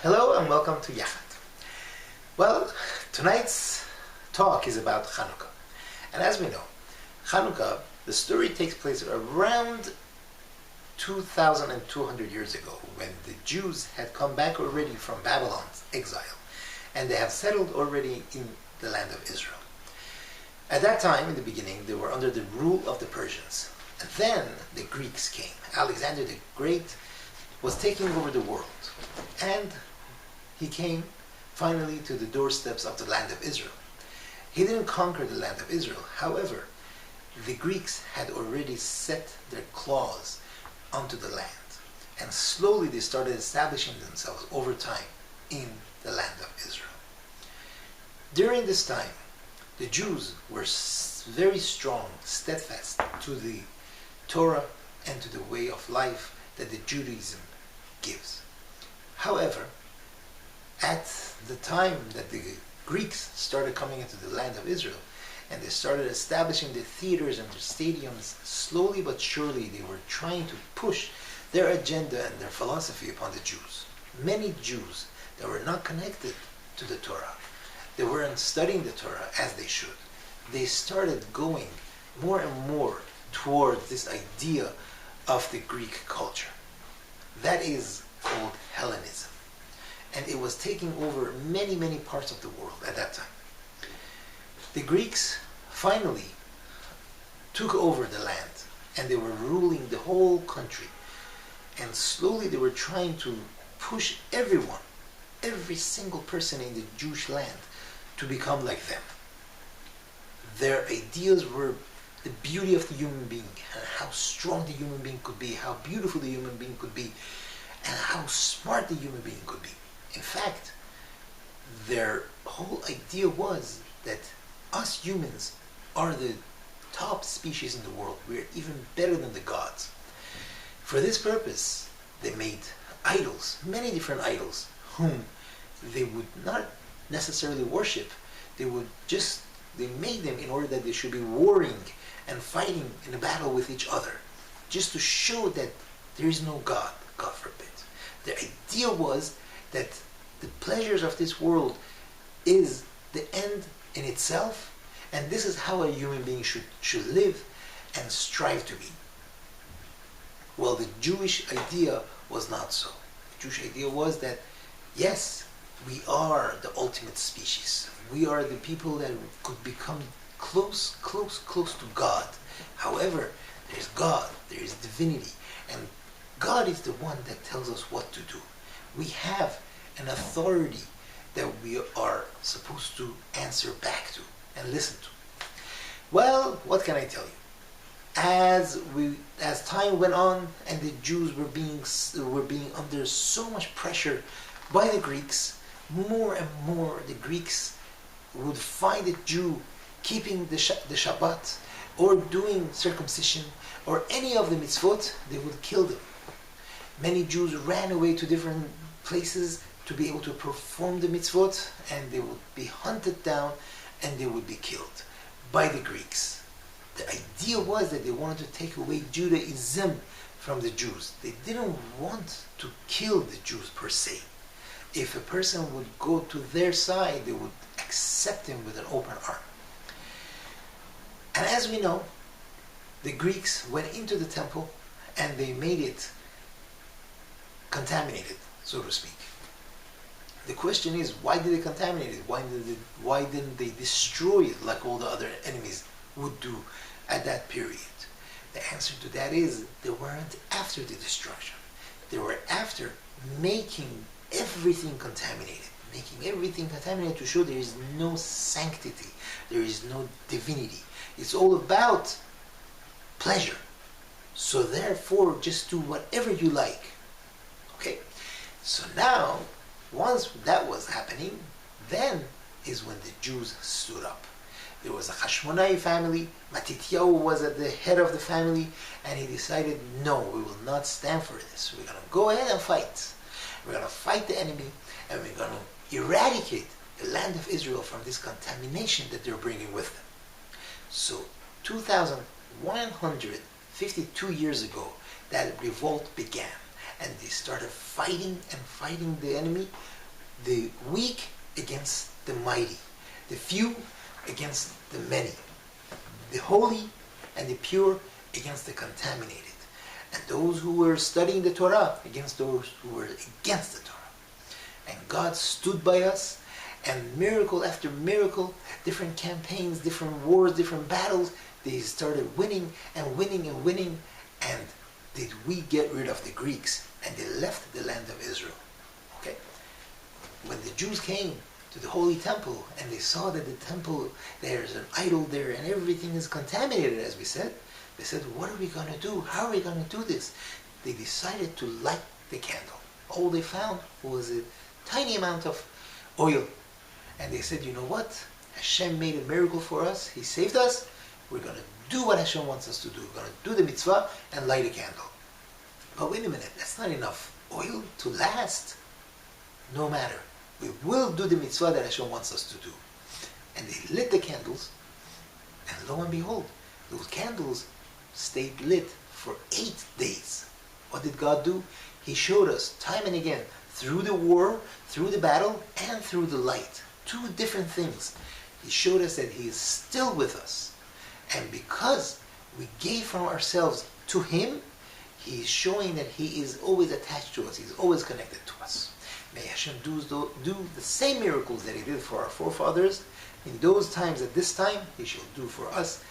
Hello and welcome to Yachat. Well, tonight's talk is about Chanuka. And as we know, Chanuka, the story takes place around 2,200 years ago when the Jews had come back already from Babylon's exile and they have settled already in the land of Israel. At that time, in the beginning, they were under the rule of the Persians. And then the Greeks came. Alexander the Great was taking over the world. And he came finally to the doorsteps of the land of Israel. He didn't conquer the land of Israel. However, the Greeks had already set their claws onto the land. And slowly they started establishing themselves over time in the land of Israel. During this time, the Jews were very strong, steadfast to the Torah and to the way of life that the Judaism gives. However, at the time that the Greeks started coming into the land of Israel and they started establishing the theaters and the stadiums, slowly but surely they were trying to push their agenda and their philosophy upon the Jews. Many Jews that were not connected to the Torah, they weren't studying the Torah as they should. They started going more and more towards this idea of the Greek culture. That is called Hellenism. And it was taking over many, many parts of the world at that time. The Greeks finally took over the land and they were ruling the whole country. And slowly they were trying to push everyone, every single person in the Jewish land to become like them. Their ideas were the beauty of the human being, and how strong the human being could be, how beautiful the human being could be, and how smart the human being could be. In fact, their whole idea was that us humans are the top species in the world. We're even better than the gods. For this purpose, they made idols, many different idols, whom they would not necessarily worship. They made them in order that they should be warring and fighting in a battle with each other, just to show that there is no God, God forbid. The idea was that the pleasures of this world is the end in itself, and this is how a human being should live and strive to be. Well, the Jewish idea was not so. The Jewish idea was that, yes, we are the ultimate species. We are the people that could become close to God. However, there's God, there is divinity, and God is the one that tells us what to do. We have an authority that we are supposed to answer back to and listen to. Well, what can I tell you? As time went on and the Jews were being under so much pressure by the Greeks, more and more the Greeks would find a Jew keeping the Shabbat or doing circumcision or any of the mitzvot, they would kill them. Many Jews ran away to different places to be able to perform the mitzvot, and they would be hunted down and they would be killed by the Greeks. The idea was that they wanted to take away Judaism from the Jews. They didn't want to kill the Jews per se. If a person would go to their side, they would accept him with an open arm. And as we know, the Greeks went into the temple and they made it contaminated, so to speak. The question is, why did they contaminate it? Why didn't they destroy it like all the other enemies would do at that period? The answer to that is, they weren't after the destruction. They were after making everything contaminated. Making everything contaminated to show there is no sanctity, there is no divinity. It's all about pleasure. So therefore, just do whatever you like. Okay? So now, once that was happening, then is when the Jews stood up. There was a Hashmonai family, Matityahu was at the head of the family, and he decided, no, we will not stand for this. We're going to go ahead and fight. We're going to fight the enemy, and we're going to eradicate the land of Israel from this contamination that they're bringing with them. So 2,152 years ago, that revolt began. and they started fighting and fighting the enemy, the weak against the mighty, the few against the many, the holy and the pure against the contaminated, and those who were studying the Torah against those who were against the Torah. And God stood by us, and miracle after miracle, different campaigns, different wars, different battles, they started winning and winning and winning. And did we get rid of the Greeks, and they left the land of Israel. Okay? When the Jews came to the Holy Temple and they saw that the temple, there's an idol there and everything is contaminated, as we said, they said, what are we going to do? How are we going to do this? They decided to light the candle. All they found was a tiny amount of oil. And they said, you know what? Hashem made a miracle for us. He saved us. We're going to do what Hashem wants us to do. We're going to do the mitzvah and light a candle. But wait a minute, that's not enough oil to last. No matter. We will do the mitzvah that Hashem wants us to do. And they lit the candles, and lo and behold, those candles stayed lit for 8 days. What did God do? He showed us time and again, through the war, through the battle, and through the light. 2 different things. He showed us that He is still with us. And because we gave from ourselves to Him, He is showing that He is always attached to us. He's always connected to us. May Hashem do the same miracles that He did for our forefathers in those times at this time, He shall do for us